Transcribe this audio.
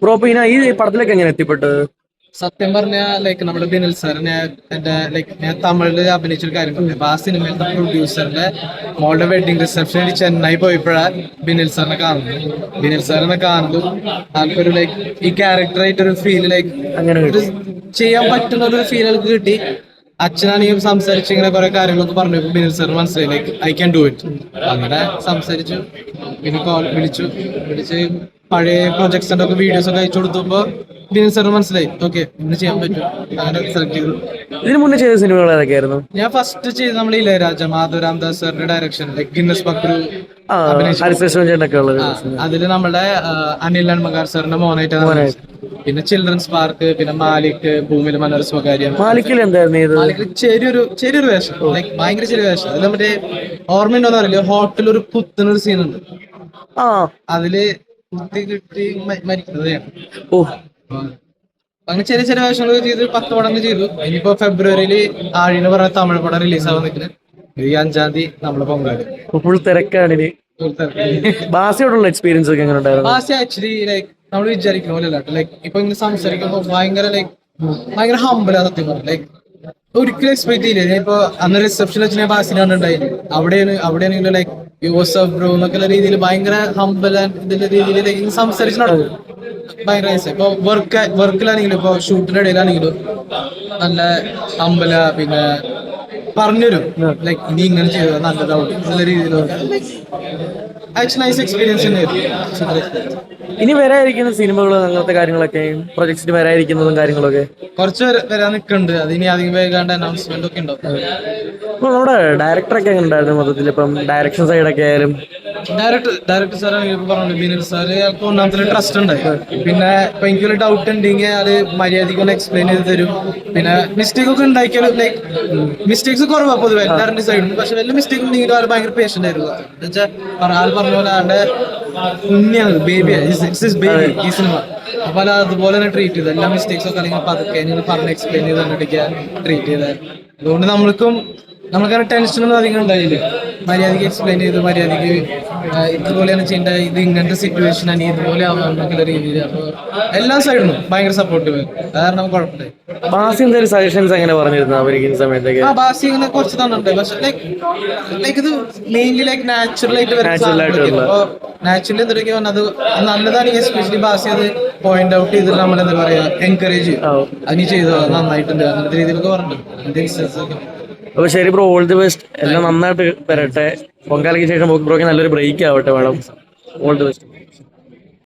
Bro പിന്നെ ഈ പടത്തിലേക്ക് എങ്ങനെ എത്തിപ്പെട്ടത്? സത്യം പറഞ്ഞ ലൈക്ക് നമ്മുടെ ബിനിൽ സാറിനെ എന്റെ ലൈക്ക് ഞാൻ തമിഴില് അഭിനയിച്ചൊരു കാര്യം പറഞ്ഞു. അപ്പൊ ആ സിനിമയിലത്തെ പ്രൊഡ്യൂസറിന്റെ മോളുടെ വെഡിങ് റിസപ്ഷൻ വേണ്ടി ചെന്നൈ പോയപ്പോഴാണ് ബിനിൽ സാറിനെ കാണുന്നത്. ബിനിൽ സാറിനെ കാണുന്നു ആൾക്കൊരു ലൈക്ക് ഈ ക്യാരക്ടറായിട്ടൊരു ഫീൽ ലൈക്ക് അങ്ങനെ ഒരു കിട്ടി. ചെയ്യാൻ പറ്റുന്ന ഒരു ഫീൽ എനിക്ക് കിട്ടി. അച്ഛനാണെങ്കിൽ സംസാരിച്ച് ഇങ്ങനെ കുറെ കാര്യങ്ങളൊക്കെ പറഞ്ഞു. ബിനിൽ സാർ മനസ്സിലായി like I can do it. അങ്ങനെ സംസാരിച്ചു, പിന്നെ കോൾ വിളിച്ച് പഴയ പ്രൊജക്ട്സിന്റെ ഒക്കെ വീഡിയോസ് ഒക്കെ അയച്ചു കൊടുത്തപ്പോ ബിനിൽ സാർ മനസ്സിലായി ഓക്കെ ഇന്ന് ചെയ്യാൻ പറ്റും. അങ്ങനെ സെലക്ട് ചെയ്തു. ഇതിനു മുന്നേ ചെയ്ത സിനിമകൾ ഏതൊക്കെയായിരുന്നു? ഞാൻ ഫസ്റ്റ് ചെയ്ത് നമ്മൾ ഇളയരാജ മാധവ് രാംദാസ് സാറിന്റെ ഡയറക്ഷൻ ലൈക്ക് ഗിന്നസ് ബക്രു ആ, അഭിനയിച്ചു. ഹരിശ്രീ ഉള്ളത്. അതില് നമ്മുടെ അനിൽ നന്മകാർ സാറിന്റെ മോനായിട്ടാണ് അഭിനയിച്ചത്. പിന്നെ ചിൽഡ്രൻസ് പാർക്ക്, പിന്നെ മാലിക്, ഭൂമിയിലെ മനോര സ്വകാര്യം. മാലിക്കിൽ എന്തായിരുന്നു ഇത്? മാലിക് ചെറിയൊരു വേഷം, ലൈക്ക് ഭയങ്കര ചെറിയ വേഷം. അത് മറ്റേ ഓർമ്മയുണ്ടോന്ന് അറിയില്ല, ഹോട്ടലിൽ ഒരു കുത്തുന്നൊരു സീനുണ്ട്. ആ, അതില് കുത്തി കിട്ടി മരിക്കുന്നത്. ഓ, അങ്ങനെ ചെറിയ ചെറിയ വേഷങ്ങളൊക്കെ ചെയ്ത് 10 പടങ്ങൾ ചെയ്തു. ഇനിയിപ്പോ ഫെബ്രുവരിയില് ആഴിന്ന് പറഞ്ഞ തമിഴ് പടം റിലീസ് ആവാൻ നിൽക്കുന്നത്. ഈ 5-ാം തീയതി നമ്മള് പൊങ്കാല. ഫുൾ തിരക്കാണ് ഇനി. ബാസിയോടുള്ള എക്സ്പീരിയൻസ് ഒക്കെ എങ്ങനെ ഉണ്ടായിരുന്നു? ബാസി ആക്ച്വലി ലൈക്ക് നമ്മൾ വിചാരിക്കുന്ന പോലെ അല്ല. ലൈക്ക് ഇപ്പൊ ഇങ്ങനെ സംസാരിക്കുമ്പോ ഭയങ്കര ഹംബിളാ സത്യം പറഞ്ഞു. ലൈക്ക് ഒരിക്കലും എക്സ്പെക്ട് ചെയ്യില്ല. ഞാൻ ഇപ്പൊ അന്ന് റിസപ്ഷൻ വെച്ച് ഞാൻ ബാസിനെ കണ്ടുണ്ടായി. അവിടെയാണെങ്കിലും ലൈക്ക് യൂസഫ് ബ്രോ എന്നൊക്കെ രീതിയിൽ ഭയങ്കര ഹംബിൾ ഇതിന്റെ രീതിയിൽ സംസാരിച്ച് നടക്കും. ഭയങ്കര രസം. ഇപ്പൊ വർക്കിലാണെങ്കിലും ഇപ്പൊ ഷൂട്ടിന്റെ ഇടയിലാണെങ്കിലും നല്ല ഹംബല. പിന്നെ പറഞ്ഞുതരും ലൈക്ക് ഇനി ഇങ്ങനെ ചെയ്തത് നല്ലതാവും നല്ല രീതിയിലുള്ള ആക്ച്വലി നൈസ് എക്സ്പീരിയൻസ് തന്നെയായിരുന്നു. ഇനി വരാതിരിക്കുന്ന സിനിമകളും അങ്ങനത്തെ കാര്യങ്ങളൊക്കെ, പ്രൊജക്ട്സിന് വരാതിരിക്കുന്നതും കാര്യങ്ങളൊക്കെ കുറച്ച് വരാൻ നിൽക്കുന്നുണ്ട്. അത് ഇനി അധികം വൈകാണ്ട് അനൗൺസ്മെന്റ് ഒക്കെ ഉണ്ടാവും. ഇപ്പൊ നമ്മുടെ ഡയറക്ടറൊക്കെ എങ്ങനെ ഉണ്ടായിരുന്നു മൊത്തത്തിൽ? ഇപ്പം ഡയറക്ഷൻ സൈഡൊക്കെ ആയാലും ഡയറക്ടർ സാർ പറഞ്ഞു ബിനിൽ സാർ അയാൾക്ക് ഒന്നാമത്തെ ട്രസ്റ്റ് ഉണ്ടായി. പിന്നെ ഇപ്പൊ എനിക്കൊരു ഡൗട്ട് ഉണ്ടെങ്കിൽ അത് മര്യാദയ്ക്ക് ഒന്ന് എക്സ്പ്ലെയിൻ ചെയ്ത് തരും. പിന്നെ മിസ്റ്റേക്ക് ഒക്കെ ഉണ്ടാക്കിയാലും ലൈക്ക് മിസ്റ്റേക്സ് കുറവാ പൊതുവെ എല്ലാവരുടെ സൈഡും. പക്ഷെ വലിയ മിസ്റ്റേക്ക് ഉണ്ടെങ്കിൽ ആൾ ഭയങ്കര പേഷ്യന്റ് ആയിരുന്നു. എന്നുവെച്ചാൽ ആൾ പറഞ്ഞ പോലെ ആളുടെ കുഞ്ഞാണ്, ബേബിയാണ് ബേബി ഈ സിനിമ. അപ്പൊ അതുപോലെ തന്നെ ട്രീറ്റ് ചെയ്തത്. എല്ലാ മിസ്റ്റേക്സ് ഒക്കെ അല്ലെങ്കിൽ പതുക്കെ പറഞ്ഞ് എക്സ്പ്ലെയിൻ ചെയ്ത് തന്നിട്ടൊക്കെയാണ് ട്രീറ്റ് ചെയ്തത്. അതുകൊണ്ട് നമ്മൾക്കങ്ങനെ ടെൻഷനൊന്നും അധികം ഉണ്ടായില്ല. മര്യാദയ്ക്ക് എക്സ്പ്ലെയിൻ ചെയ്ത് മര്യാദയ്ക്ക് ഇതുപോലെയാണ് ചെയ്യേണ്ട, ഇത് ഇങ്ങനത്തെ സിറ്റുവേഷൻ ആണ്, ഇതുപോലെ ആവുന്ന രീതിയിൽ. അപ്പൊ എല്ലാ സൈഡിലും ഭയങ്കര സപ്പോർട്ടീവ്, കാരണം കുഴപ്പമില്ല. ബാസി എന്തെങ്കിലും സജഷൻസ് എങ്ങനെ പറഞ്ഞിരുന്നു അവരിക്കുന്ന സമയത്തൊക്കെ? ബാസി ഇങ്ങനെ കുറച്ച് തന്നിട്ടുണ്ട്. പക്ഷെ ലൈക്ക് ഇത് മെയിൻലി ലൈക്ക് നാച്ചുറൽ ആയിട്ട് വരുന്ന. അപ്പൊ നാച്ചുറലി എന്തൊക്കെ അത് നല്ലതാണെങ്കിൽ എസ്പെഷ്യലി ബാസി അത് പോയിന്റ് ഔട്ട് ചെയ്തിട്ട് നമ്മളെന്താ പറയാ എൻകറേജ് ചെയ്യും. അതിന് ചെയ്തോ നന്നായിട്ടുണ്ട് അങ്ങനത്തെ രീതിയിലൊക്കെ പറഞ്ഞിട്ടുണ്ട്. അപ്പൊ ശരി ബ്രോ, ഓൾ ദി ബെസ്റ്റ്. എല്ലാം നന്നായിട്ട് വരട്ടെ. പൊങ്കാലയ്ക്ക് ശേഷം ബ്രോക്ക് നല്ലൊരു ബ്രേക്ക് ആവട്ടെ. വേണം ഓൾ ദി ബെസ്റ്റ്.